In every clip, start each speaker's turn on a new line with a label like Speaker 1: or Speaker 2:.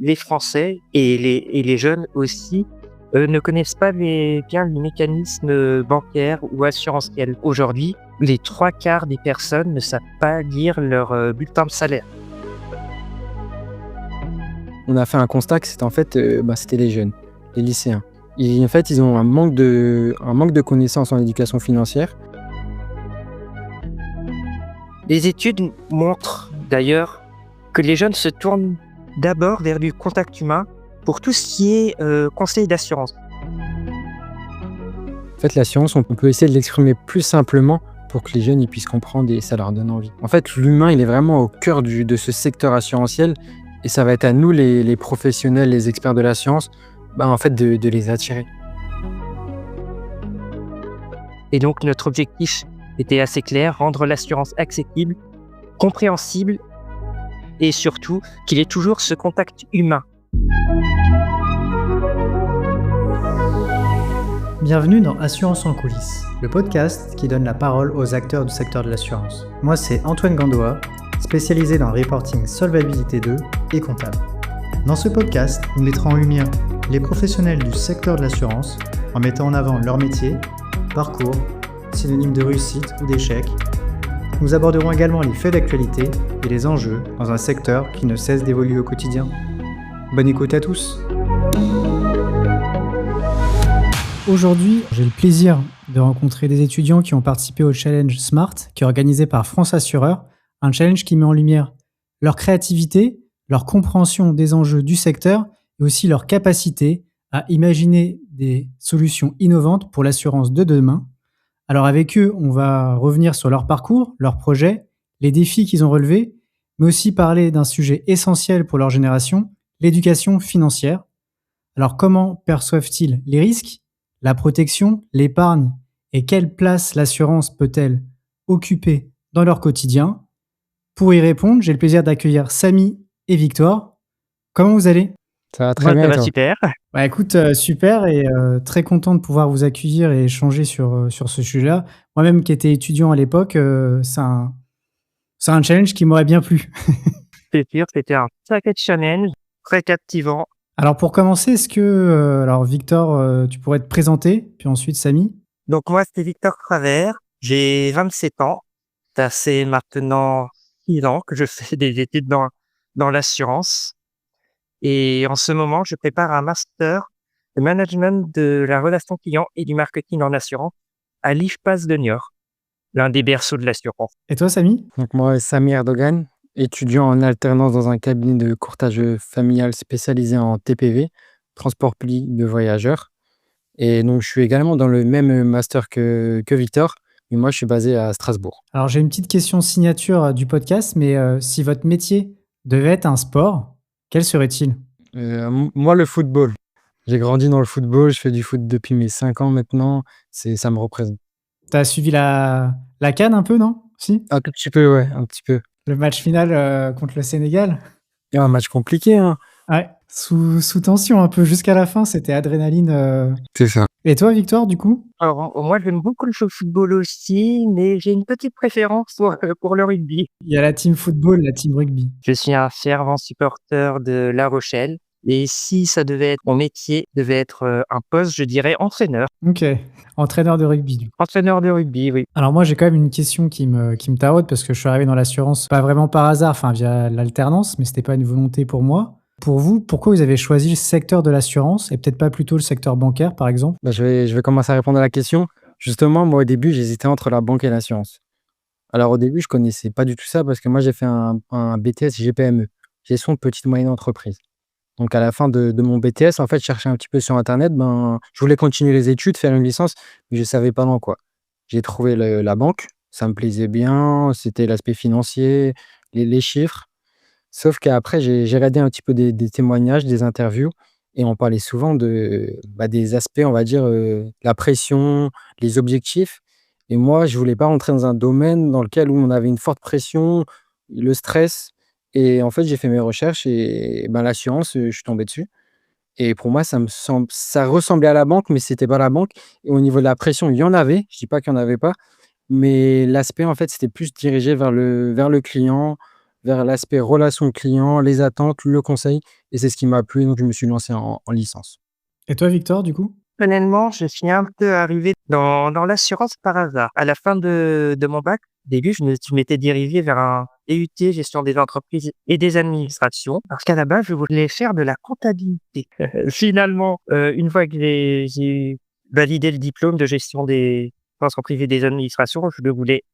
Speaker 1: les Français et les jeunes aussi ne connaissent pas bien les mécanismes bancaires ou assurantiels. Aujourd'hui, les 3/4 des personnes ne savent pas lire leur bulletin de salaire.
Speaker 2: On a fait un constat que c'était les jeunes, les lycéens. En fait, ils ont un manque de connaissances en éducation financière.
Speaker 1: Les études montrent d'ailleurs que les jeunes se tournent d'abord vers du contact humain pour tout ce qui est conseil d'assurance.
Speaker 2: En fait, l'assurance, on peut essayer de l'exprimer plus simplement pour que les jeunes ils puissent comprendre et ça leur donne envie. En fait, l'humain, il est vraiment au cœur de ce secteur assurantiel et ça va être à nous, les professionnels, les experts de l'assurance, de les attirer.
Speaker 1: Et donc notre objectif était assez clair, rendre l'assurance accessible, compréhensible et surtout qu'il y ait toujours ce contact humain.
Speaker 3: Bienvenue dans Assurance en coulisses, le podcast qui donne la parole aux acteurs du secteur de l'assurance. Moi, c'est Antoine Gandoa, spécialisé dans le reporting Solvabilité 2 et comptable. Dans ce podcast, nous mettrons en lumière les professionnels du secteur de l'assurance en mettant en avant leur métier, parcours, synonyme de réussite ou d'échec. Nous aborderons également les faits d'actualité et les enjeux dans un secteur qui ne cesse d'évoluer au quotidien. Bonne écoute à tous! Aujourd'hui, j'ai le plaisir de rencontrer des étudiants qui ont participé au challenge SMART, qui est organisé par France Assureur, un challenge qui met en lumière leur créativité, leur compréhension des enjeux du secteur et aussi leur capacité à imaginer des solutions innovantes pour l'assurance de demain. Alors avec eux, on va revenir sur leur parcours, leurs projets, les défis qu'ils ont relevés, mais aussi parler d'un sujet essentiel pour leur génération, l'éducation financière. Alors comment perçoivent-ils les risques, la protection, l'épargne et quelle place l'assurance peut-elle occuper dans leur quotidien? Pour y répondre, j'ai le plaisir d'accueillir Samy et Victor. Comment vous allez?
Speaker 2: Ça va très bien,
Speaker 1: Ça va
Speaker 2: toi.
Speaker 1: super.
Speaker 3: Bah écoute, super et très content de pouvoir vous accueillir et échanger sur ce sujet-là. Moi-même qui étais étudiant à l'époque, c'est un challenge qui m'aurait bien plu.
Speaker 1: C'est sûr, c'était un sacré challenge, très captivant.
Speaker 3: Alors pour commencer, est-ce que, alors Victor, tu pourrais te présenter, puis ensuite Samy?
Speaker 1: Donc moi, c'est Victor Travers, j'ai 27 ans. Ça fait maintenant 6 ans que je fais des études dans l'assurance. Et en ce moment, je prépare un master de management de la relation client et du marketing en assurance à l'IFPAS de Niort, l'un des berceaux de l'assurance.
Speaker 3: Et toi Samy?
Speaker 2: Donc moi, Samy Erdogan, étudiant en alternance dans un cabinet de courtage familial spécialisé en TPV, transport public de voyageurs. Et donc je suis également dans le même master que Victor, mais moi je suis basé à Strasbourg.
Speaker 3: Alors j'ai une petite question signature du podcast, mais si votre métier devait être un sport, quel serait-il?
Speaker 2: Moi, le football. J'ai grandi dans le football, je fais du foot depuis mes 5 ans maintenant, ça me représente.
Speaker 3: T'as suivi la CAN un peu, non? Si?
Speaker 2: Un tout petit peu, ouais, un petit peu.
Speaker 3: Le match final contre le Sénégal?
Speaker 2: Il y a un match compliqué, hein.
Speaker 3: Ouais, sous tension un peu jusqu'à la fin, c'était adrénaline.
Speaker 2: C'est ça.
Speaker 3: Et toi Victor, du coup?
Speaker 1: Alors, moi, j'aime beaucoup le football aussi, mais j'ai une petite préférence pour le rugby.
Speaker 3: Il y a la team football, la team rugby.
Speaker 1: Je suis un fervent supporter de La Rochelle. Et si ça devait être mon métier, devait être un poste, je dirais entraîneur.
Speaker 3: OK, entraîneur de rugby, du coup.
Speaker 1: Entraîneur de rugby, oui.
Speaker 3: Alors moi, j'ai quand même une question qui me taraude parce que je suis arrivé dans l'assurance pas vraiment par hasard, enfin via l'alternance, mais c'était pas une volonté pour moi. Pour vous, pourquoi vous avez choisi le secteur de l'assurance et peut-être pas plutôt le secteur bancaire, par exemple?
Speaker 2: Je vais commencer à répondre à la question. Justement, moi, au début, j'hésitais entre la banque et l'assurance. Alors, au début, je connaissais pas du tout ça parce que moi, j'ai fait un BTS GPME, gestion de petite moyenne entreprise. Donc, à la fin de mon BTS, en fait, je cherchais un petit peu sur Internet. Je voulais continuer les études, faire une licence, mais je savais pas dans quoi. J'ai trouvé la banque, ça me plaisait bien, c'était l'aspect financier, les chiffres. Sauf qu'après, j'ai regardé un petit peu des témoignages, des interviews et on parlait souvent des aspects, on va dire, la pression, les objectifs et moi, je voulais pas rentrer dans un domaine dans lequel où on avait une forte pression, le stress et en fait, j'ai fait mes recherches et l'assurance, je suis tombé dessus et pour moi, ça ressemblait à la banque, mais c'était pas la banque et au niveau de la pression, il y en avait, je dis pas qu'il y en avait pas, mais l'aspect, en fait, c'était plus dirigé vers le client, vers l'aspect relation client, les attentes, le conseil et c'est ce qui m'a plu donc je me suis lancé en licence.
Speaker 3: Et toi, Victor, du coup?
Speaker 1: Personnellement, je suis un peu arrivé dans l'assurance par hasard. À la fin de mon bac, au début, je m'étais dirigé vers un DUT gestion des entreprises et des administrations parce qu'à la base, je voulais faire de la comptabilité. Finalement, une fois que j'ai validé le diplôme de gestion des entreprises et des administrations,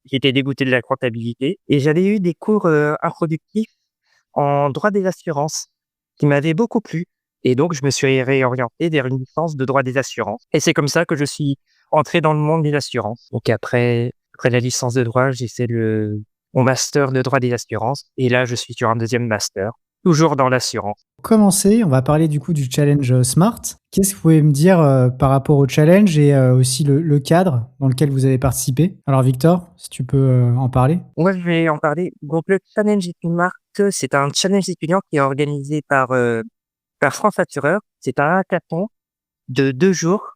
Speaker 1: j'étais dégoûté de la comptabilité et j'avais eu des cours introductifs en droit des assurances qui m'avaient beaucoup plu. Et donc, je me suis réorienté vers une licence de droit des assurances. Et c'est comme ça que je suis entré dans le monde des assurances. Donc après la licence de droit, j'ai fait mon master de droit des assurances. Et là, je suis sur un deuxième master, toujours dans l'assurance.
Speaker 3: Pour commencer, on va parler du coup du challenge Smart. Qu'est-ce que vous pouvez me dire par rapport au challenge et aussi le cadre dans lequel vous avez participé? Alors Victor, si tu peux en parler.
Speaker 1: Moi, je vais en parler. Donc, le challenge Smart, c'est un challenge étudiant qui est organisé par France Assureur. C'est un hackathon de 2 jours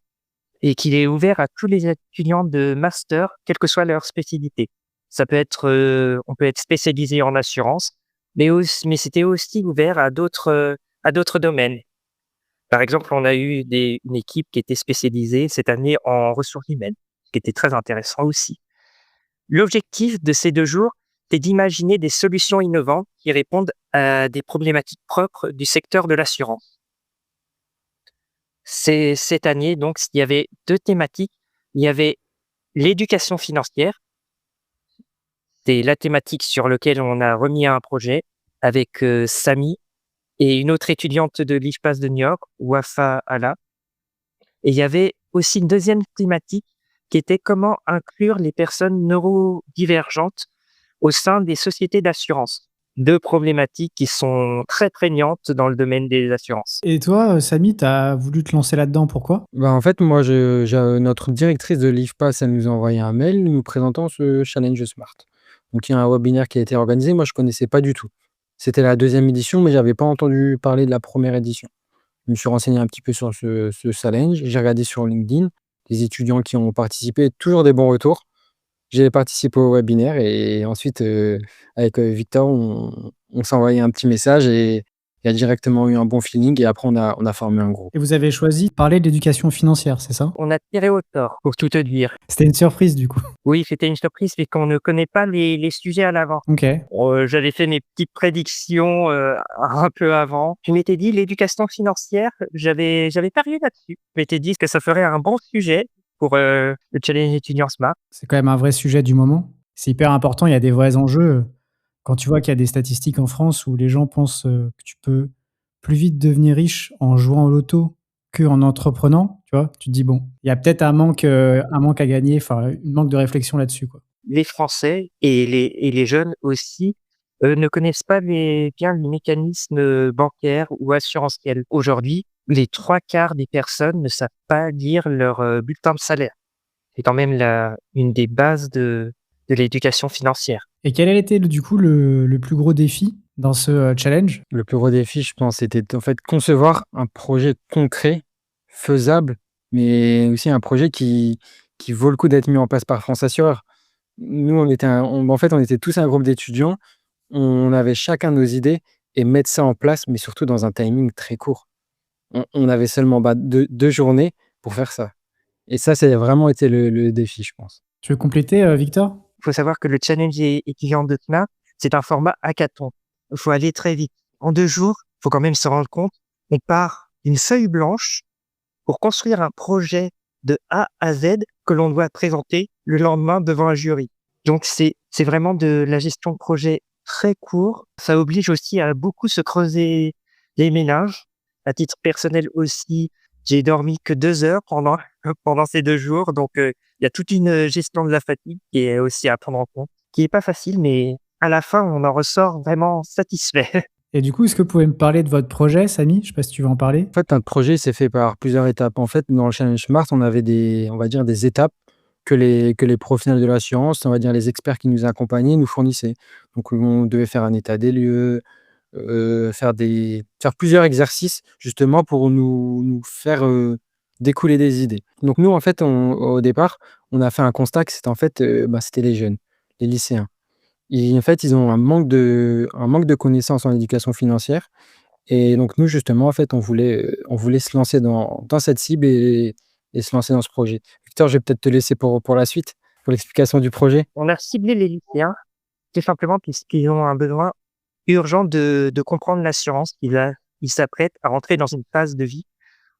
Speaker 1: et qu'il est ouvert à tous les étudiants de master, quelle que soit leur spécialité. Ça peut être, on peut être spécialisé en assurance, mais c'était aussi ouvert à d'autres domaines. Par exemple, on a eu une équipe qui était spécialisée cette année en ressources humaines, ce qui était très intéressant aussi. L'objectif de ces 2 jours, c'est d'imaginer des solutions innovantes qui répondent à des problématiques propres du secteur de l'assurance. Cette année, donc, il y avait 2 thématiques. Il y avait l'éducation financière. C'est la thématique sur laquelle on a remis un projet avec Samy et une autre étudiante de l'IFPAS de New York, Wafa Ala. Et il y avait aussi une deuxième thématique qui était comment inclure les personnes neurodivergentes au sein des sociétés d'assurance. 2 problématiques qui sont très prégnantes dans le domaine des assurances.
Speaker 3: Et toi, Samy, tu as voulu te lancer là-dedans, pourquoi?
Speaker 2: En fait, moi, notre directrice de l'IFPAS, elle nous a envoyé un mail nous présentant ce challenge Smart. Donc, il y a un webinaire qui a été organisé. Moi, je connaissais pas du tout. C'était la deuxième édition, mais j'avais pas entendu parler de la première édition. Je me suis renseigné un petit peu sur ce challenge. J'ai regardé sur LinkedIn des étudiants qui ont participé, toujours des bons retours. J'ai participé au webinaire et ensuite, avec Victor, on s'est envoyé un petit message et il y a directement eu un bon feeling et après on a formé un groupe.
Speaker 3: Et vous avez choisi de parler d'éducation financière, c'est ça?
Speaker 1: On a tiré au sort, pour tout te dire.
Speaker 3: C'était une surprise du coup.
Speaker 1: Oui, c'était une surprise, c'est qu'on ne connaît pas les sujets à l'avance.
Speaker 3: OK.
Speaker 1: J'avais fait mes petites prédictions un peu avant. Je m'étais dit l'éducation financière, j'avais parié là-dessus. Je m'étais dit que ça ferait un bon sujet pour le challenge étudiant Smart.
Speaker 3: C'est quand même un vrai sujet du moment. C'est hyper important, il y a des vrais enjeux. Quand tu vois qu'il y a des statistiques en France où les gens pensent que tu peux plus vite devenir riche en jouant au loto qu'en entreprenant, tu vois, tu te dis bon, il y a peut-être un manque à gagner, enfin, un manque de réflexion là-dessus, quoi.
Speaker 1: Les Français et les jeunes aussi ne connaissent pas bien les mécanismes bancaires ou assurantiels. Aujourd'hui, les 3/4 des personnes ne savent pas lire leur bulletin de salaire. C'est quand même une des bases de l'éducation financière.
Speaker 3: Et quel a été du coup le plus gros défi dans ce challenge?
Speaker 2: Le plus gros défi, je pense, c'était en fait concevoir un projet concret, faisable, mais aussi un projet qui vaut le coup d'être mis en place par France Assureur. Nous, en fait, on était tous un groupe d'étudiants, on avait chacun nos idées et mettre ça en place, mais surtout dans un timing très court. On avait seulement 2 journées pour faire ça et ça vraiment été le défi, je pense.
Speaker 3: Tu veux compléter, Victor?
Speaker 1: Il faut savoir que le challenge étudiant de TMA, c'est un format hackathon. Il faut aller très vite. En 2 jours, il faut quand même se rendre compte, on part d'une feuille blanche pour construire un projet de A à Z que l'on doit présenter le lendemain devant un jury. Donc c'est vraiment de la gestion de projet très court. Ça oblige aussi à beaucoup se creuser les méninges. À titre personnel aussi, j'ai dormi que 2 heures pendant ces 2 jours. Donc il y a toute une gestion de la fatigue qui est aussi à prendre en compte, qui est pas facile, mais à la fin, on en ressort vraiment satisfait.
Speaker 3: Et du coup, est-ce que vous pouvez me parler de votre projet, Samy? Je sais pas si tu veux en parler?
Speaker 2: En fait, notre projet s'est fait par plusieurs étapes. En fait, dans le challenge Smart, on avait on va dire des étapes que les professionnels de l'assurance, on va dire les experts qui nous accompagnaient, nous fournissaient. Donc on devait faire un état des lieux, faire plusieurs exercices justement pour nous faire, découler des idées. Donc nous, en fait, au départ, on a fait un constat que c'était en fait, c'était les jeunes, les lycéens. En fait, ils ont un manque de connaissances en éducation financière et donc nous, justement, en fait, on voulait se lancer dans cette cible et se lancer dans ce projet. Victor, je vais peut-être te laisser pour la suite, pour l'explication du projet.
Speaker 1: On a ciblé les lycéens tout simplement puisqu'ils ont un besoin urgent de comprendre l'assurance. Ils s'apprêtent à rentrer dans une phase de vie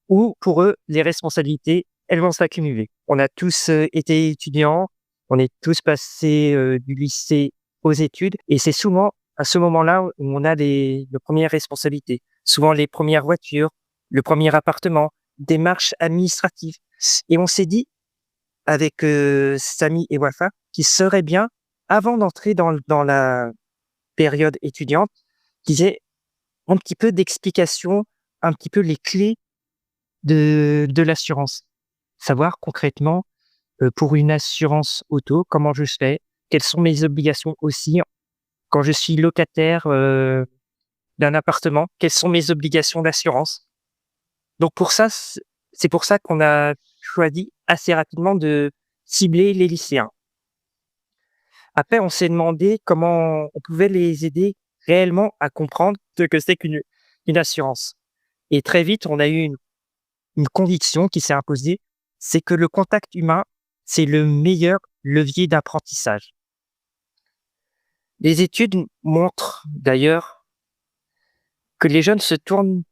Speaker 1: où, pour eux, les responsabilités, elles vont s'accumuler. On a tous été étudiants, on est tous passés du lycée aux études, et c'est souvent à ce moment-là où on a les premières responsabilités. Souvent les premières voitures, le premier appartement, démarches administratives. Et on s'est dit, avec Samy et Wafa, qu'il serait bien, avant d'entrer dans la période étudiante, qu'ils aient un petit peu d'explication, un petit peu les clés de l'assurance. Savoir concrètement, pour une assurance auto, comment je fais, quelles sont mes obligations aussi quand je suis locataire d'un appartement, quelles sont mes obligations d'assurance. Donc pour ça, c'est pour ça qu'on a choisi assez rapidement de cibler les lycéens. Après, on s'est demandé comment on pouvait les aider réellement à comprendre ce que c'est qu'une assurance. Et très vite, on a eu une conviction qui s'est imposée, c'est que le contact humain, c'est le meilleur levier d'apprentissage. Les études montrent d'ailleurs que les jeunes se tournent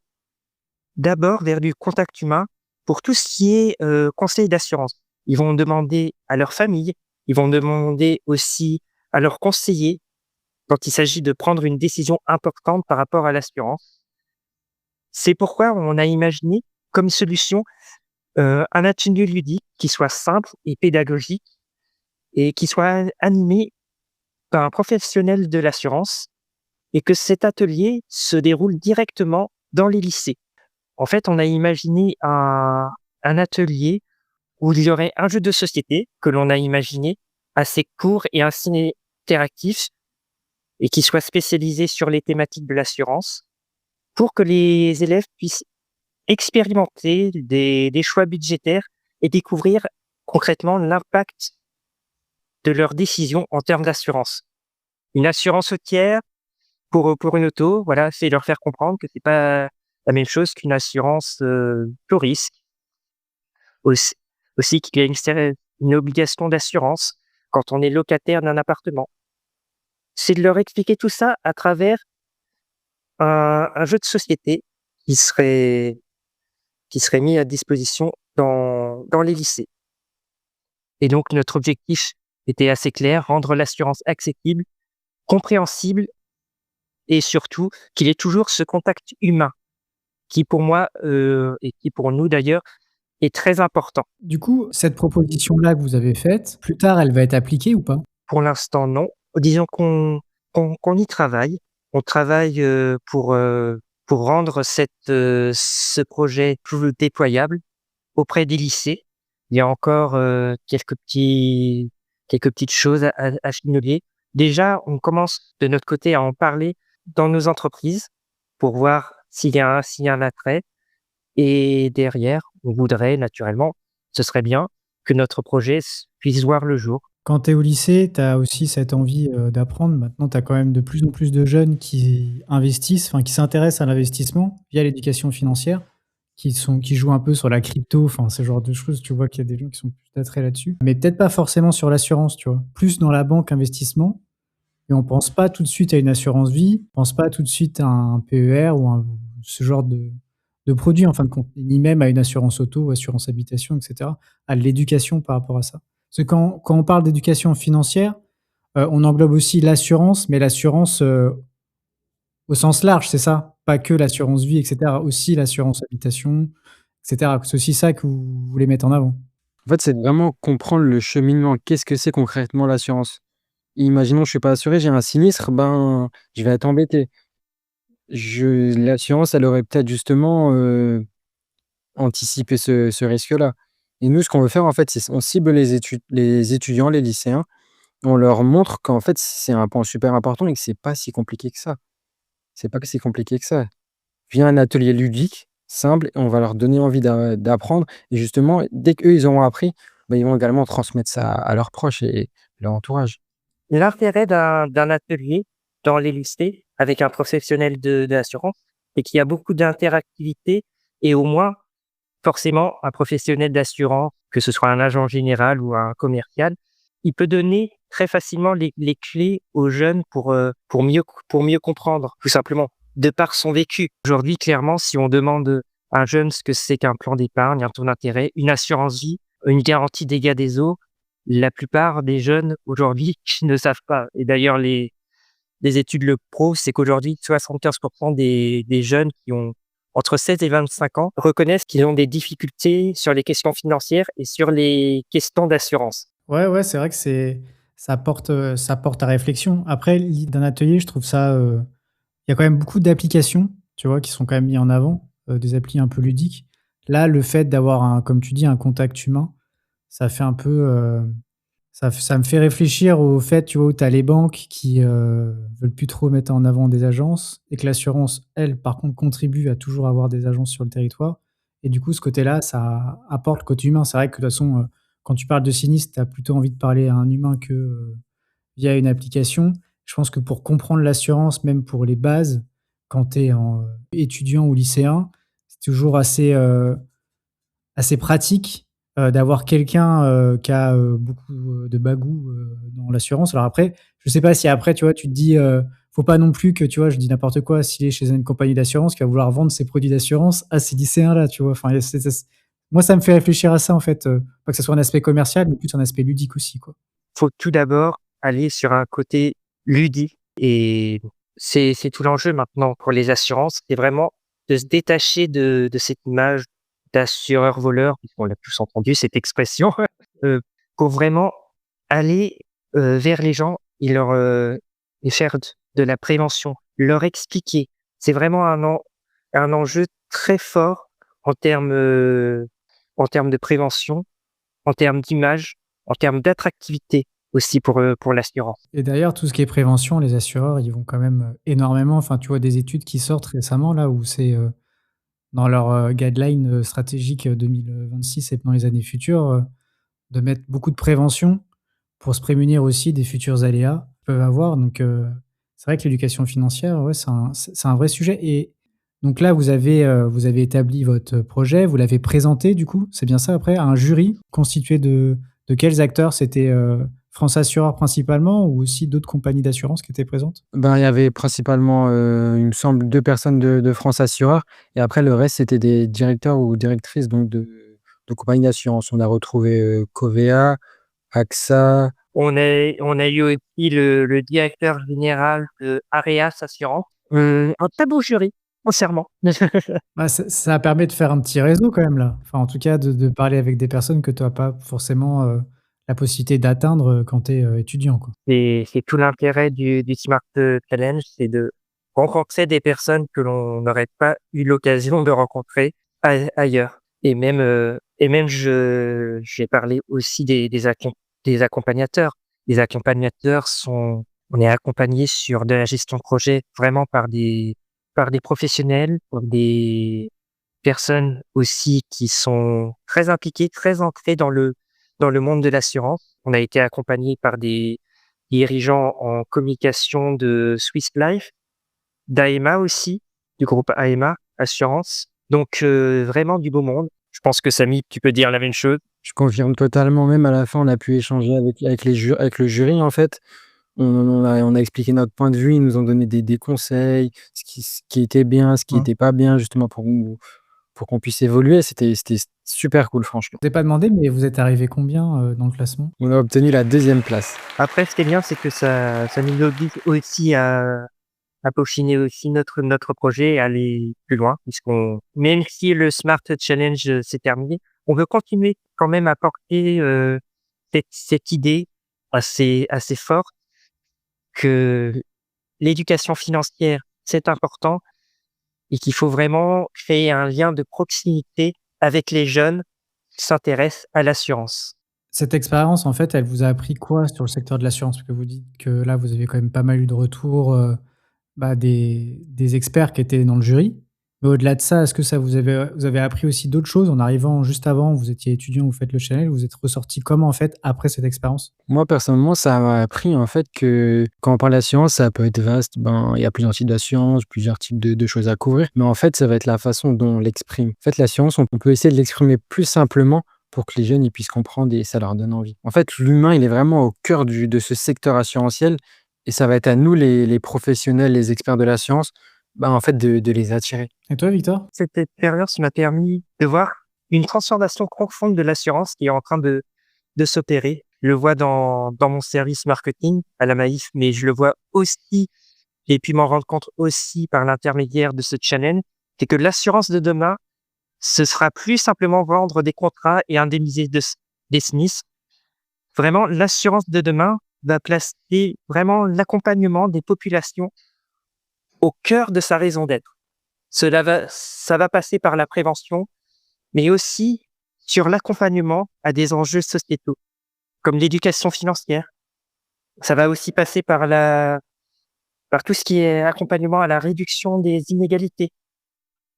Speaker 1: d'abord vers du contact humain pour tout ce qui est conseil d'assurance. Ils vont demander à leur famille, ils vont demander aussi à leurs conseillers quand il s'agit de prendre une décision importante par rapport à l'assurance. C'est pourquoi on a imaginé comme solution un atelier ludique qui soit simple et pédagogique et qui soit animé par un professionnel de l'assurance et que cet atelier se déroule directement dans les lycées. En fait, on a imaginé un atelier où il y aurait un jeu de société que l'on a imaginé assez court et assez interactif et qui soit spécialisé sur les thématiques de l'assurance pour que les élèves puissent expérimenter des choix budgétaires et découvrir concrètement l'impact de leurs décisions en termes d'assurance. Une assurance routière pour une auto, voilà, c'est leur faire comprendre que c'est pas la même chose qu'une assurance tout risque. Aussi qu'il y a une obligation d'assurance quand on est locataire d'un appartement. C'est de leur expliquer tout ça à travers un jeu de société qui serait mis à disposition dans les lycées. Et donc, notre objectif était assez clair, rendre l'assurance accessible, compréhensible et surtout qu'il y ait toujours ce contact humain qui, pour moi, et qui pour nous d'ailleurs, est très important.
Speaker 3: Du coup, cette proposition-là que vous avez faite, plus tard, elle va être appliquée ou pas?
Speaker 1: Pour l'instant, non. Disons qu'on y travaille. On travaille pour rendre ce projet plus déployable auprès des lycées. Il y a encore quelques petites choses à finoler. Déjà, on commence de notre côté à en parler dans nos entreprises pour voir s'il y a un attrait. Et derrière, on voudrait naturellement, ce serait bien que notre projet puisse voir le jour.
Speaker 3: Quand tu es au lycée, tu as aussi cette envie, d'apprendre. Maintenant, tu as quand même de plus en plus de jeunes qui investissent, enfin qui s'intéressent à l'investissement via l'éducation financière, qui jouent un peu sur la crypto, enfin ce genre de choses. Tu vois qu'il y a des gens qui sont plus attraits là-dessus. Mais peut-être pas forcément sur l'assurance, tu vois? Plus dans la banque investissement et on pense pas tout de suite à une assurance vie, on pense pas tout de suite à un PER ou ce genre de produit en fin de compte, ni même à une assurance auto ou assurance habitation et cetera, à l'éducation par rapport à ça. Parce que quand on parle d'éducation financière, on englobe aussi l'assurance, mais l'assurance, au sens large, c'est ça? Pas que l'assurance vie et cetera, aussi l'assurance habitation et cetera. C'est aussi ça que vous voulez mettre en avant?
Speaker 2: En fait, c'est de vraiment comprendre le cheminement. Qu'est-ce que c'est concrètement l'assurance? Imaginons, je suis pas assuré, j'ai un sinistre, ben, je vais être embêté. L'assurance, elle aurait peut-être justement, anticipé ce risque-là. Et nous, ce qu'on veut faire, en fait, c'est on cible les étudiants, les lycéens. On leur montre qu'en fait, c'est un point super important et que c'est pas si compliqué que ça. C'est pas que c'est compliqué que ça. Via un atelier ludique, simple, et on va leur donner envie d'apprendre. Et justement, dès qu'eux, ils auront appris, bah, ils vont également transmettre ça à leurs proches et leur entourage.
Speaker 1: L'intérêt d'un atelier dans les lycées avec un professionnel de l'assurance, c'est qu'il y a beaucoup d'interactivité et au moins, forcément, un professionnel d'assurance, que ce soit un agent général ou un commercial, il peut donner très facilement les clés aux jeunes pour mieux comprendre, tout simplement, de par son vécu. Aujourd'hui, clairement, si on demande à un jeune ce que c'est qu'un plan d'épargne, un taux d'intérêt, une assurance vie, une garantie dégâts des eaux, la plupart des jeunes aujourd'hui ne savent pas. Et d'ailleurs, les études le prouvent, c'est qu'aujourd'hui, 75% des jeunes qui ont entre 16 et 25 ans reconnaissent qu'ils ont des difficultés sur les questions financières et sur les questions d'assurance.
Speaker 3: Ouais, c'est vrai que ça porte à réflexion. Après, d'un atelier, je trouve ça, il y a quand même beaucoup d'applications, tu vois, qui sont quand même mis en avant, des applis un peu ludiques. Là, le fait d'avoir un comme tu dis, un contact humain, ça fait un peu, ça me fait réfléchir au fait, tu vois, où tu as les banques qui, veulent plus trop mettre en avant des agences et que l'assurance, elle, par contre, contribue à toujours avoir des agences sur le territoire et du coup, ce côté-là, ça apporte le côté humain. C'est vrai que de toute façon, quand tu parles de sinistre, tu as plutôt envie de parler à un humain que, via une application. Je pense que pour comprendre l'assurance, même pour les bases, quand tu es étudiant ou lycéen, c'est toujours assez pratique, d'avoir quelqu'un, qui a, beaucoup, de bagou, dans l'assurance. Alors après, je sais pas si après, tu vois, tu te dis, faut pas non plus que, tu vois, je dis n'importe quoi, s'il est chez une compagnie d'assurance qui va vouloir vendre ses produits d'assurance à ces lycéens-là, tu vois? Enfin, moi, ça me fait réfléchir à ça, en fait, pas que ce soit un aspect commercial, mais plus un aspect ludique aussi, quoi.
Speaker 1: Faut tout d'abord aller sur un côté ludique et c'est tout l'enjeu maintenant pour les assurances, c'est vraiment de se détacher de cette image d'assureur-voleur, puisqu'on l'a tous entendu cette expression, heu, pour vraiment aller, vers les gens et et faire de la prévention, leur expliquer. C'est vraiment un enjeu très fort en termes, heu, en termes de prévention, en termes d'image, en termes d'attractivité aussi pour l'assurance.
Speaker 3: Et d'ailleurs, tout ce qui est prévention, les assureurs, ils vont quand même, énormément enfin, tu vois des études qui sortent récemment là où c'est, dans leur, guideline, stratégique, 2026 et dans les années futures, de mettre beaucoup de prévention pour se prémunir aussi des futurs aléas qu'ils peuvent avoir donc c'est vrai que l'éducation financière, ouais, c'est un vrai sujet et donc là, vous avez établi votre projet, vous l'avez présenté du coup, c'est bien ça après, à un jury constitué de quels acteurs? C'était, France Assureurs principalement ou aussi d'autres compagnies d'assurance qui étaient présentes?
Speaker 2: Ben, il y avait principalement, il me semble 2 personnes de France Assureurs et après le reste, c'était des directeurs ou directrices donc de compagnies d'assurance. On a retrouvé, Covéa, AXA.
Speaker 1: On a eu aussi le directeur général de Areas Assurance, un très beau jury, sincèrement.
Speaker 3: Bah, ça permet de faire un petit réseau quand même là. Enfin, en tout cas, de parler avec des personnes que tu as pas forcément, la possibilité d'atteindre, quand tu es, étudiant, quoi.
Speaker 1: C'est tout l'intérêt du Smart Challenge, c'est de rencontrer des personnes que l'on n'aurait pas eu l'occasion de rencontrer ailleurs. Et même j'ai parlé aussi des accompagnateurs. Les accompagnateurs on est accompagné sur de la gestion de projet vraiment par des professionnels, par des personnes aussi qui sont très impliquées, très ancrées dans le monde de l'assurance. On a été accompagné par des dirigeants en communication de Swiss Life, d'AEMA aussi, du groupe AEMA Assurance. Donc, vraiment du beau monde. Je pense que Samy, tu peux dire la même chose.
Speaker 2: Je confirme totalement, même à la fin, on a pu échanger avec le jury, en fait. On a expliqué notre point de vue, ils nous ont donné des conseils, ce qui était bien, ce qui
Speaker 3: Mmh.
Speaker 2: était pas bien, justement pour qu'on puisse évoluer. C'était super cool, franchement.
Speaker 3: Je t'ai pas demandé, mais vous êtes arrivé combien, dans le classement?
Speaker 2: On a obtenu la 2e place.
Speaker 1: Après, ce qui est bien, c'est que ça nous oblige aussi à peaufiner aussi notre projet et aller plus loin, puisqu'on même si le Smart Challenge, s'est terminé, on veut continuer quand même à porter, cette idée assez forte que l'éducation financière, c'est important et qu'il faut vraiment créer un lien de proximité avec les jeunes qui s'intéressent à l'assurance.
Speaker 3: Cette expérience, en fait, elle vous a appris quoi sur le secteur de l'assurance? Parce que vous dites que là, vous avez quand même pas mal eu de retours, bah, des experts qui étaient dans le jury. Mais au-delà de ça, est-ce que ça vous avez appris aussi d'autres choses en arrivant juste avant, vous étiez étudiant, vous faites le challenge, vous êtes ressorti comment en fait après cette expérience?
Speaker 2: Moi, personnellement, ça m'a appris en fait que quand on parle d'assurance, ça peut être vaste. Ben, il y a plusieurs types d'assurance, plusieurs types de choses à couvrir. Mais en fait, ça va être la façon dont on l'exprime. En fait, l'assurance, on peut essayer de l'exprimer plus simplement pour que les jeunes ils puissent comprendre et ça leur donne envie. En fait, l'humain, il est vraiment au cœur de ce secteur assurantiel et ça va être à nous, les professionnels, les experts de l'assurance, ben, en fait, de les attirer.
Speaker 3: Et toi, Victor?
Speaker 1: Cette expérience m'a permis de voir une transformation profonde de l'assurance qui est en train de s'opérer. Je le vois dans mon service marketing à la Maïf, mais je le vois aussi, et puis m'en rendre compte aussi par l'intermédiaire de ce challenge, c'est que l'assurance de demain, ce sera plus simplement vendre des contrats et indemniser des SMIS. Vraiment, l'assurance de demain va placer vraiment l'accompagnement des populations au cœur de sa raison d'être. Ça va passer par la prévention, mais aussi sur l'accompagnement à des enjeux sociétaux, comme l'éducation financière. Ça va aussi passer par tout ce qui est accompagnement à la réduction des inégalités.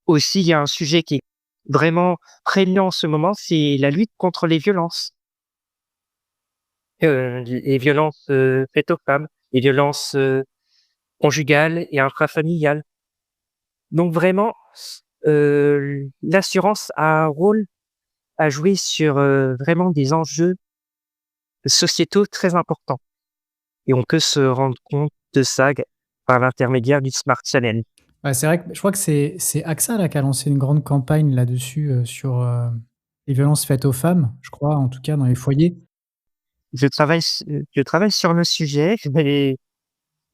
Speaker 1: Aussi, il y a un sujet qui est vraiment prégnant en ce moment, c'est la lutte contre les violences. Les violences faites aux femmes, les violences conjugales et intrafamiliales. Donc vraiment, l'assurance a un rôle à jouer sur vraiment des enjeux sociétaux très importants. Et on peut se rendre compte de ça par l'intermédiaire du Smart Challenge.
Speaker 3: Ouais, c'est vrai que je crois que c'est AXA là qui a lancé une grande campagne là-dessus, sur, les violences faites aux femmes, je crois, en tout cas dans les foyers.
Speaker 1: Je travaille sur le sujet,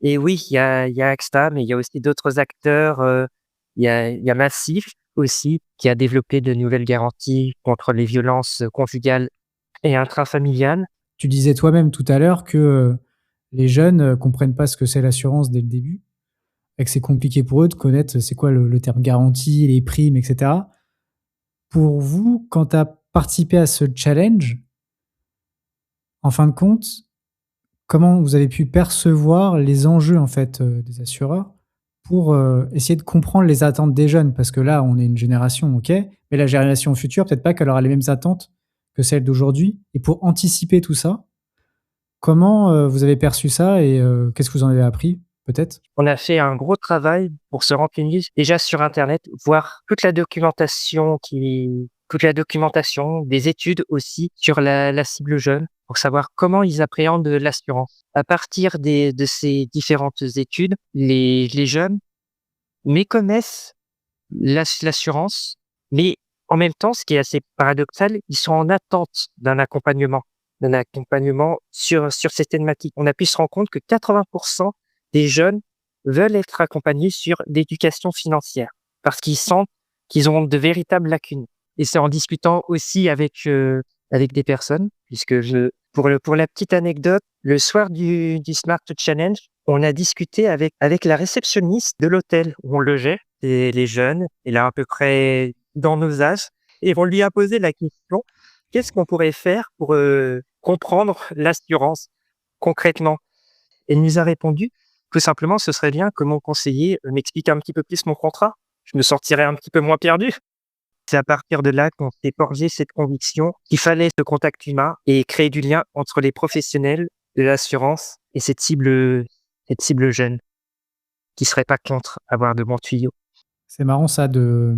Speaker 1: et oui, il y a AXA, mais il y a aussi d'autres acteurs. Il y a Massif aussi, qui a développé de nouvelles garanties contre les violences conjugales et intrafamiliales.
Speaker 3: Tu disais toi-même tout à l'heure que, les jeunes, comprennent pas ce que c'est l'assurance dès le début et que c'est compliqué pour eux de connaître c'est quoi le terme garantie, les primes et cetera. Pour vous, quand tu as participé à ce challenge, en fin de compte, comment vous avez pu percevoir les enjeux, en fait, des assureurs pour, essayer de comprendre les attentes des jeunes? Parce que là, on est une génération, OK, mais la génération future, peut-être pas qu'elle aura les mêmes attentes que celles d'aujourd'hui et pour anticiper tout ça, comment, vous avez perçu ça et qu'est-ce que vous en avez appris, peut-être?
Speaker 1: On a fait un gros travail pour se renseigner déjà sur internet, voir toute la documentation, des études aussi sur la cible jeune, pour savoir comment ils appréhendent l'assurance. À partir de ces différentes études, les jeunes méconnaissent l'assurance, mais en même temps, ce qui est assez paradoxal, ils sont en attente d'un accompagnement sur ces thématiques. On a pu se rendre compte que 80% des jeunes veulent être accompagnés sur l'éducation financière parce qu'ils sentent qu'ils ont de véritables lacunes. Et c'est en discutant aussi avec des personnes, puisque pour la petite anecdote, le soir du Smart Challenge, on a discuté avec la réceptionniste de l'hôtel où on logeait, et les jeunes, elle a à peu près dans nos âges, et on lui a posé la question, qu'est-ce qu'on pourrait faire pour comprendre l'assurance concrètement? Elle nous a répondu, tout simplement, ce serait bien que mon conseiller m'explique un petit peu plus mon contrat. Je me sentirais un petit peu moins perdu. C'est à partir de là qu'on s'est forgé cette conviction qu'il fallait ce contact humain et créer du lien entre les professionnels de l'assurance et cette cible jeune qui serait pas contre avoir de bons tuyaux.
Speaker 3: C'est marrant ça de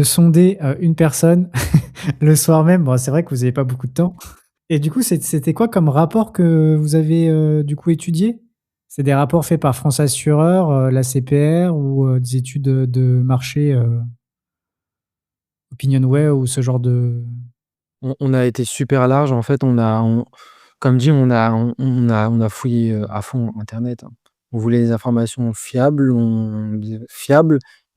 Speaker 3: sonder, une personne le soir même. Bon, c'est vrai que vous avez pas beaucoup de temps et du coup, c'était quoi comme rapport que vous avez, du coup étudié? C'est des rapports faits par France Assureur, la CPR ou, des études, de marché, Opinionway ou ce genre de
Speaker 2: On a été super large en fait, comme dit, on a fouillé, à fond internet, hein. On voulait des informations fiables,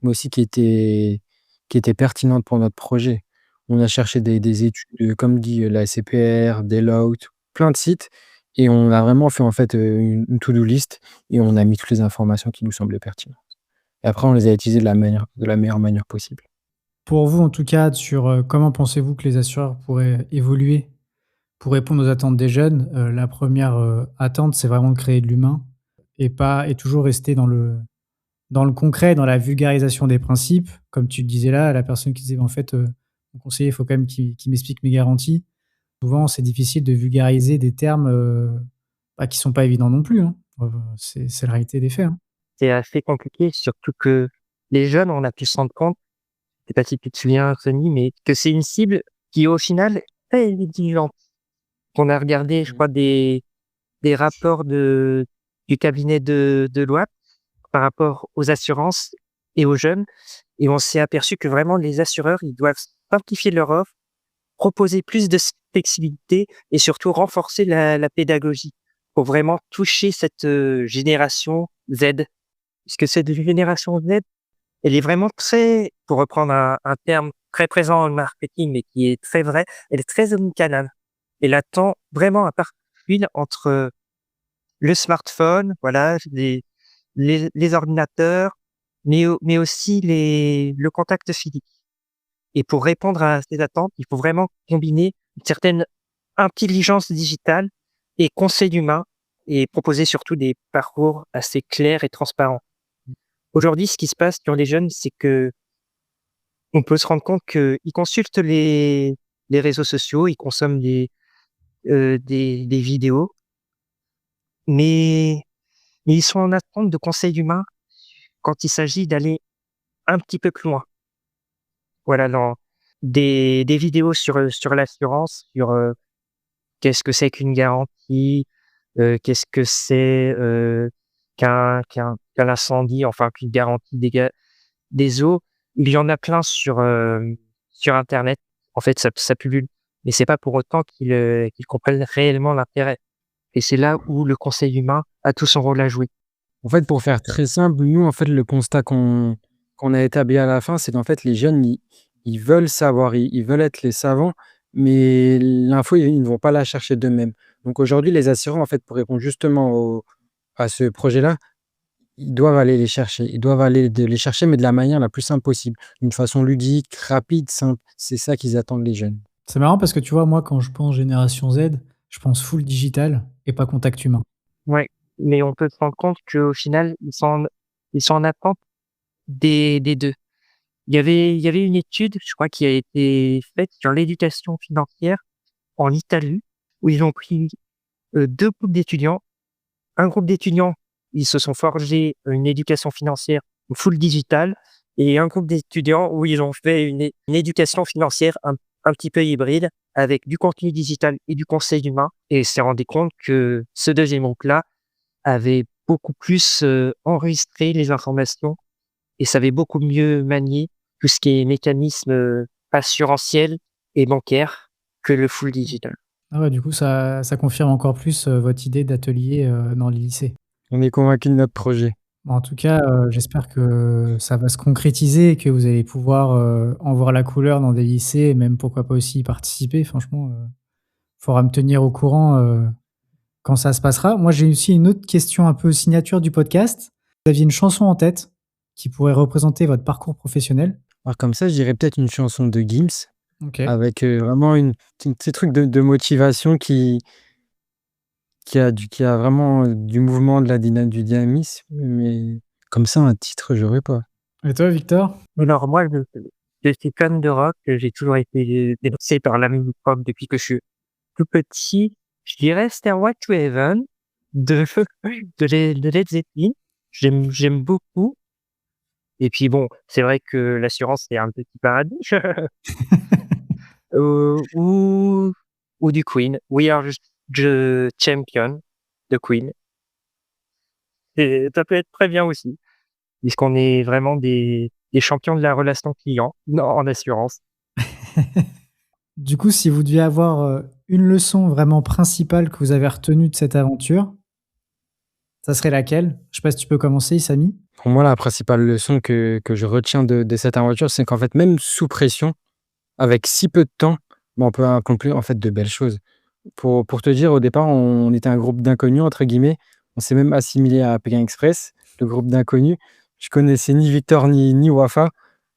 Speaker 2: mais aussi qui étaient pertinentes pour notre projet. On a cherché des études, comme dit, la CPR, Deloitte, plein de sites et on a vraiment fait en fait, une to do list et on a mis toutes les informations qui nous semblaient pertinentes et après on les a utilisées de la meilleure manière possible.
Speaker 3: pour vous en tout cas sur, comment pensez-vous que les assureurs pourraient évoluer pour répondre aux attentes des jeunes? La première re attente, c'est vraiment de créer de l'humain et toujours rester dans dans le concret, dans la vulgarisation des principes, comme tu le disais là, la personne qui disait: «En fait, mon conseiller, il faut quand même qu'il m'explique mes garanties». Souvent, c'est difficile de vulgariser des termes, qui sont pas évidents non plus, hein. C'est la réalité des faits, hein.
Speaker 1: C'est assez compliqué, surtout que les jeunes, on a pu se rendre compte, je sais pas si tu te souviens, Sony, mais que c'est une cible qui, au final, est très exigeante. On a regardé, je
Speaker 2: Mmh.
Speaker 1: crois, des rapports du cabinet de loi par rapport aux assurances et aux jeunes, et on s'est aperçu que vraiment les assureurs, ils doivent simplifier leur offre, proposer plus de flexibilité et surtout renforcer la pédagogie pour vraiment toucher cette génération Z. Puisque cette génération Z, elle est vraiment très, pour reprendre un terme très présent dans le marketing, mais qui est très vrai, elle est très omnicanale. Elle attend vraiment un parfil entre le smartphone, voilà, les ordinateurs, mais aussi le contact physique. Et pour répondre à ces attentes, il faut vraiment combiner une certaine intelligence digitale et conseil humain, et proposer surtout des parcours assez clairs et transparents. Aujourd'hui, ce qui se passe sur les jeunes, c'est que on peut se rendre compte qu'ils consultent les réseaux sociaux, ils consomment des vidéos, mais ils sont en attente de conseils humains quand il s'agit d'aller un petit peu plus loin. Voilà, dans des vidéos sur l'assurance, sur, qu'est-ce que c'est qu'une garantie, qu'est-ce que c'est, qu'un incendie, enfin qu'une garantie des eaux. Il y en a plein sur internet. En fait, ça pullule, mais c'est pas pour autant qu'ils comprennent réellement l'intérêt, et c'est là où le conseil humain a tout son rôle à jouer.
Speaker 2: En fait, pour faire très simple, nous, en fait, le constat qu'on a établi à la fin, c'est qu'en fait, les jeunes, ils veulent savoir, ils veulent être les savants, mais l'info, ils ne vont pas la chercher d'eux-mêmes. Donc aujourd'hui, les assureurs, en fait, pour répondre justement à ce projet-là, ils doivent aller les chercher. Ils doivent aller les chercher, mais de la manière la plus simple possible, d'une façon ludique, rapide, simple. C'est ça qu'ils attendent, les jeunes.
Speaker 3: C'est marrant parce que tu vois, moi, quand je pense génération Z, je pense full digital et pas contact humain.
Speaker 1: Ouais, mais on peut se rendre compte qu'au final, ils sont en attente des 2. Il y avait une étude, je crois, qui a été faite sur l'éducation financière en Italie, où ils ont pris, 2 groupes d'étudiants. Un groupe d'étudiants, ils se sont forgés une éducation financière full digital, et un groupe d'étudiants où ils ont fait une éducation financière un petit peu hybride avec du contenu digital et du conseil humain, et s'est rendu compte que ce deuxième groupe-là avait beaucoup plus, enregistré les informations et savait beaucoup mieux manier tout ce qui est mécanisme, assurantiel et bancaire que le full digital.
Speaker 3: Ah ouais, du coup, ça confirme encore plus, votre idée d'atelier, dans les lycées.
Speaker 2: On est convaincus de notre projet.
Speaker 3: Bon, en tout cas, j'espère que ça va se concrétiser et que vous allez pouvoir, en voir la couleur dans des lycées et même pourquoi pas aussi y participer. Franchement, faudra me tenir au courant, quand ça se passera. Moi, j'ai aussi une autre question un peu signature du podcast. Vous aviez une chanson en tête qui pourrait représenter votre parcours professionnel?
Speaker 2: Alors comme ça, je dirais peut-être une chanson de Gims
Speaker 3: OK.
Speaker 2: avec, vraiment un petit truc de motivation qui a vraiment, du mouvement, du dynamisme, mais comme ça, un titre, j'aurais pas.
Speaker 3: Et toi, Victor?
Speaker 1: Alors moi, je suis fan de rock, j'ai toujours été bercé par la musique rock depuis que je suis tout petit. Je dirais Stairway to Heaven de de Led Zeppelin. J'aime beaucoup, et puis bon, c'est vrai que l'assurance, c'est un petit paradis. Ou du Queen, We Are the Champion de Queen, et ça peut être très bien aussi, puisqu'on est vraiment des champions de la relation client, non, en assurance.
Speaker 3: Du coup, si vous deviez avoir, une leçon vraiment principale que vous avez retenue de cette aventure, ça serait laquelle? Je sais pas si tu peux commencer, Samy?
Speaker 2: Pour moi, la principale leçon que je retiens de cette aventure, c'est qu'en fait, même sous pression, avec si peu de temps, bah, on peut accomplir, en fait, de belles choses. Pour te dire, au départ, on était un groupe «d'inconnus» entre guillemets. On s'est même assimilé à Pékin Express, le groupe d'inconnus. Je connaissais ni Victor ni Wafa,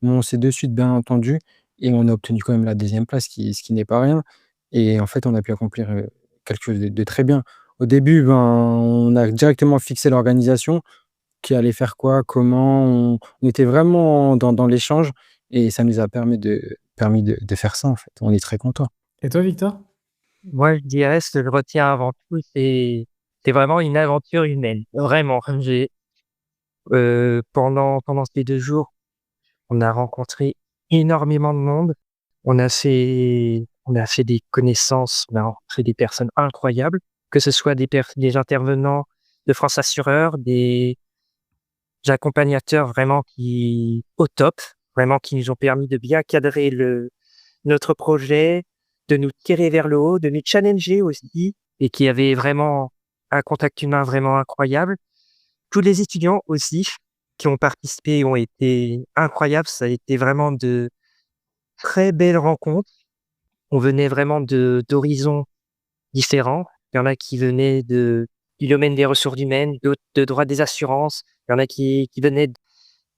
Speaker 2: mais on s'est de suite bien entendu et on a obtenu quand même la deuxième place, ce qui n'est pas rien, et en fait, on a pu accomplir, quelque chose de très bien. Au début, ben, on a directement fixé l'organisation. qui allait faire quoi, comment. On était vraiment dans l'échange et ça nous a permis de faire ça, en fait. On est très contents.
Speaker 3: Et toi, Victor?
Speaker 1: Moi, je dirais, ce que je retiens avant tout, c'est vraiment une aventure humaine. Vraiment, pendant ces 2 jours, on a rencontré énormément de monde. On a fait des connaissances, on a rencontré des personnes incroyables, que ce soit des intervenants de France Assureur, des accompagnateurs vraiment au top, vraiment qui nous ont permis de bien cadrer notre projet, de nous tirer vers le haut, de nous challenger aussi, et qui avaient vraiment un contact humain vraiment incroyable. Tous les étudiants aussi qui ont participé ont été incroyables. Ça a été vraiment de très belles rencontres. On venait vraiment d'horizons différents. Il y en a qui venaient du domaine des ressources humaines, d'autres de droit des assurances. Il y en a qui venaient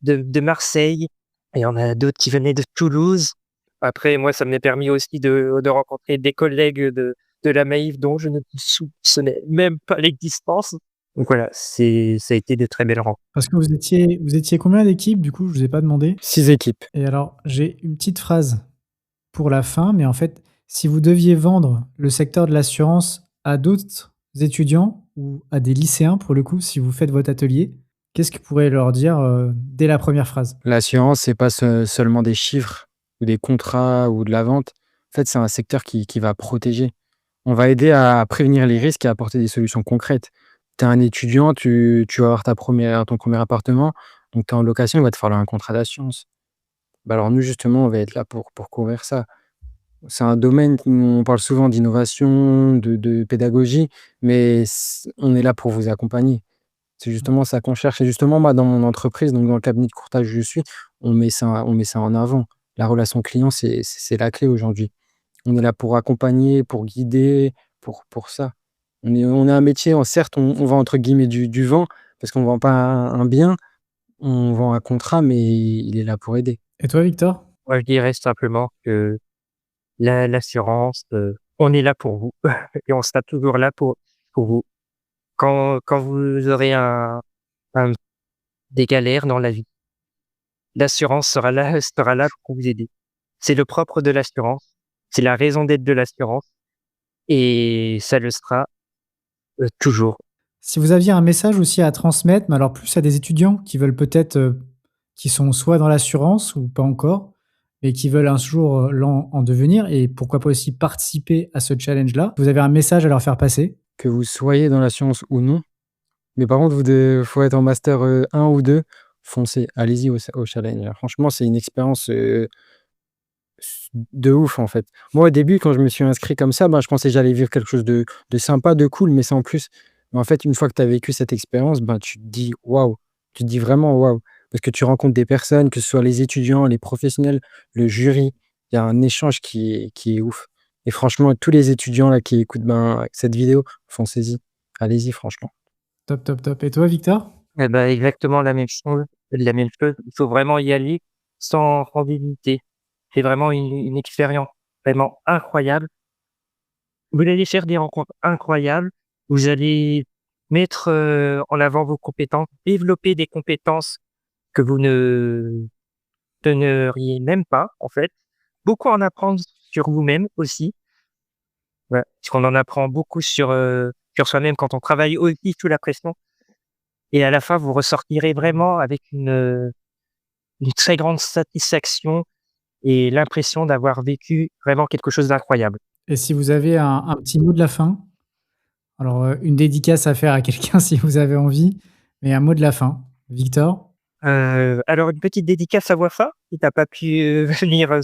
Speaker 1: de Marseille, et il y en a d'autres qui venaient de Toulouse. Après, moi, ça m'est permis aussi de rencontrer des collègues de la Maïf dont je ne soupçonnais même pas l'existence. Donc voilà, ça a été de très belles rencontres.
Speaker 3: Parce que vous étiez combien d'équipes, du coup? Je vous ai pas demandé.
Speaker 2: 6 équipes.
Speaker 3: Et alors, j'ai une petite phrase pour la fin, mais en fait, si vous deviez vendre le secteur de l'assurance à d'autres étudiants ou à des lycéens, pour le coup, si vous faites votre atelier, qu'est-ce que vous pourrez leur dire, dès la première phrase?
Speaker 2: L'assurance, c'est pas seulement des chiffres ou des contrats ou de la vente. En fait, c'est un secteur qui va protéger. On va aider à prévenir les risques et à apporter des solutions concrètes. Tu es un étudiant, tu vas avoir ton premier appartement, donc tu es en location, il va te falloir un contrat d'assurance. Bah, alors nous, justement, on va être là pour couvrir ça. C'est un domaine où on parle souvent d'innovation, de pédagogie, mais on est là pour vous accompagner. C'est justement ça qu'on cherche et justement, moi, dans mon entreprise, donc dans le cabinet de courtage où je suis, on met ça en avant. La relation client, c'est la clé aujourd'hui. On est là pour accompagner, pour guider, pour ça. On est un métier, certes, on vend entre guillemets «du vent» parce qu'on vend pas un bien, on vend un contrat, mais il est là pour aider.
Speaker 3: Et toi, Victor?
Speaker 1: Moi, je dirais simplement que l'assurance, on est là pour vous et on sera toujours là pour vous. Quand vous aurez un des galères dans la vie, l'assurance sera là pour vous aider. C'est le propre de l'assurance, c'est la raison d'être de l'assurance, et ça le sera, toujours.
Speaker 3: Si vous aviez un message aussi à transmettre, mais alors plus à des étudiants qui veulent peut-être, qui sont soit dans l'assurance ou pas encore, et qui veulent un jour, en devenir et pourquoi pas aussi participer à ce challenge-là. Vous avez un message à leur faire passer?
Speaker 2: Que vous soyez dans la science ou non, mais par contre, faut être en master 1 ou 2, foncez, allez-y au challenge. Franchement, c'est une expérience de ouf, en fait. Moi, au début, quand je me suis inscrit comme ça, ben, je pensais que j'allais vivre quelque chose de sympa, de cool, mais sans plus. Mais en fait, une fois que tu as vécu cette expérience, ben, tu te dis waouh, tu te dis vraiment waouh, parce que tu rencontres des personnes, que ce soit les étudiants, les professionnels, le jury, il y a un échange qui est ouf. Et franchement, tous les étudiants là qui écoutent ben, cette vidéo, foncez-y, allez-y, franchement.
Speaker 3: Top, top, top. Et toi, Victor?
Speaker 1: Eh ben, exactement la même chose. Il faut vraiment y aller sans hésiter. C'est vraiment une expérience vraiment incroyable. Vous allez faire des rencontres incroyables. Vous allez mettre, en avant vos compétences, développer des compétences que vous ne teneriez même pas, en fait. Beaucoup en apprendre sur vous-même aussi. Ouais, parce qu'on en apprend beaucoup sur soi-même quand on travaille aussi sous la pression, et à la fin, vous ressortirez vraiment avec une très grande satisfaction et l'impression d'avoir vécu vraiment quelque chose d'incroyable.
Speaker 3: Et si vous avez un petit mot de la fin? Alors, une dédicace à faire à quelqu'un si vous avez envie, mais un mot de la fin. Victor?
Speaker 1: Alors une petite dédicace à Wafa, qui n'a pas pu, venir,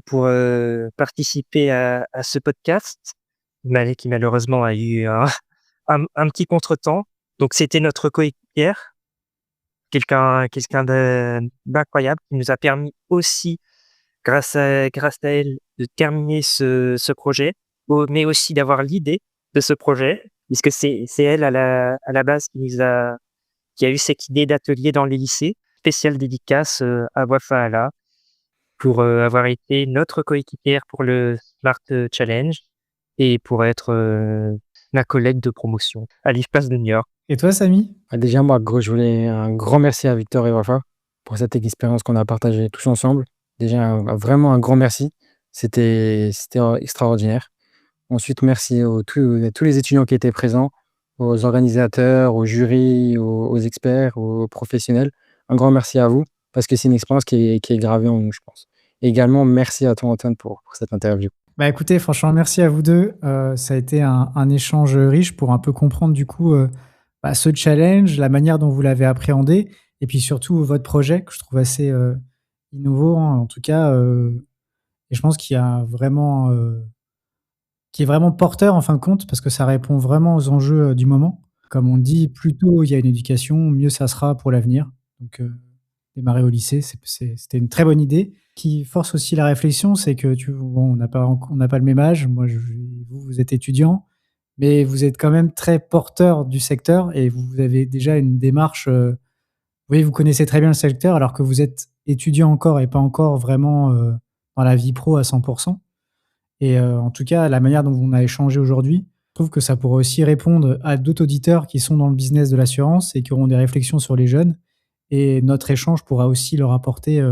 Speaker 1: pour, participer à ce podcast, qui malheureusement a eu un petit contretemps. Donc c'était notre coéquipière, quelqu'un d'incroyable qui nous a permis aussi, grâce à elle, de terminer ce projet, mais aussi d'avoir l'idée de ce projet, puisque c'est elle à la base qui a eu cette idée d'atelier dans les lycées. Spéciale dédicace, à Wafa Allah pour, avoir été notre coéquipière pour le Smart Challenge, et pour être, ma collègue de promotion à l'espace de New York.
Speaker 3: Et toi, Samy?
Speaker 2: Déjà, moi, je voulais un grand merci à Victor et Wafa pour cette expérience qu'on a partagée tous ensemble. Déjà, vraiment un grand merci. C'était extraordinaire. Ensuite, merci à tous les étudiants qui étaient présents, aux organisateurs, aux jurys, aux experts, aux professionnels. Un grand merci à vous parce que c'est une expérience qui est gravée en nous, je pense. Et également, merci à toi, Antoine, pour cette interview.
Speaker 3: Bah écoutez, franchement, merci à vous deux. Ça a été un échange riche pour un peu comprendre du coup ce challenge, la manière dont vous l'avez appréhendé, et puis surtout votre projet que je trouve assez innovant en tout cas, et je pense qui est vraiment porteur en fin de compte parce que ça répond vraiment aux enjeux du moment. Comme on le dit, plus tôt il y a une éducation, mieux ça sera pour l'avenir. Donc démarrer au lycée, c'était une très bonne idée. Qui force aussi la réflexion, c'est que on n'a pas le même âge. Moi, vous êtes étudiant, mais vous êtes quand même très porteur du secteur et vous avez déjà une démarche. Vous voyez, vous connaissez très bien le secteur alors que vous êtes étudiant encore et pas encore vraiment dans la vie pro à 100%. Et en tout cas, la manière dont on a échangé aujourd'hui, je trouve que ça pourrait aussi répondre à d'autres auditeurs qui sont dans le business de l'assurance et qui auront des réflexions sur les jeunes. Et notre échange pourra aussi leur apporter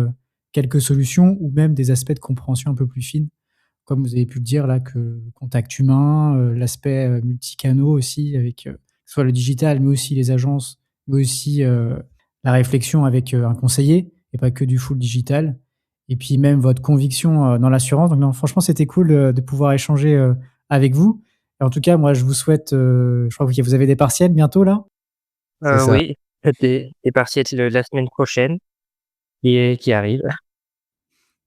Speaker 3: quelques solutions ou même des aspects de compréhension un peu plus fines. Comme vous avez pu le dire là, que le contact humain, l'aspect multicanaux aussi, avec soit le digital, mais aussi les agences, mais aussi la réflexion avec un conseiller et pas que du full digital. Et puis même votre conviction dans l'assurance. Donc non, franchement, c'était cool de pouvoir échanger avec vous. Et en tout cas, moi, je vous souhaite, je crois que vous avez des partiels bientôt là.
Speaker 2: C'est ça.
Speaker 1: Oui, des partiels la semaine prochaine qui arrive.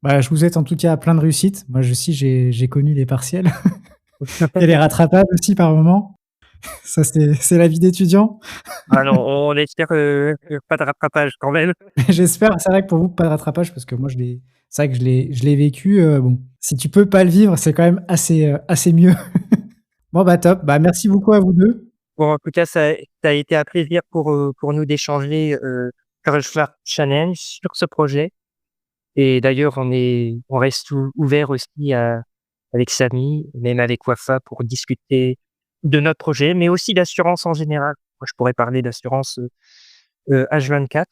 Speaker 3: Bah, je vous souhaite en tout cas plein de réussite. Moi aussi, j'ai connu les partiels et les rattrapables aussi par moment. Ça, c'est la vie d'étudiant.
Speaker 1: Ah non, on espère pas de rattrapage quand même.
Speaker 3: J'espère, c'est vrai que pour vous, pas de rattrapage parce que moi, c'est vrai que je l'ai vécu. Bon, si tu peux pas le vivre, c'est quand même assez mieux. Bon, bah top. Bah, merci beaucoup à vous deux.
Speaker 1: Bon, en tout cas, ça a été un plaisir pour nous d'échanger sur le Smart Challenge, sur ce projet. Et d'ailleurs, on reste ouvert aussi avec Samy, même avec Wafa, pour discuter de notre projet, mais aussi d'assurance en général. Moi, je pourrais parler d'assurance H24,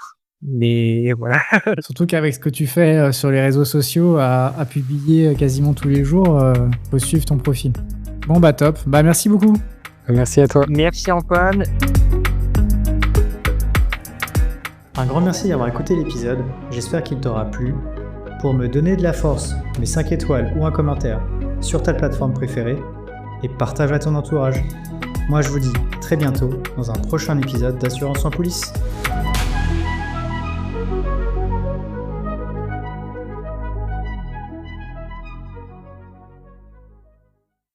Speaker 1: mais voilà.
Speaker 3: Surtout qu'avec ce que tu fais sur les réseaux sociaux, à publier quasiment tous les jours, faut suivre ton profil. Bon, bah top. Bah, merci beaucoup.
Speaker 2: Merci à toi.
Speaker 1: Merci Antoine.
Speaker 3: Un grand merci d'avoir écouté l'épisode. J'espère qu'il t'aura plu. Pour me donner de la force, mets 5 étoiles ou un commentaire sur ta plateforme préférée et partage à ton entourage. Moi, je vous dis très bientôt dans un prochain épisode d'Assurance en coulisses.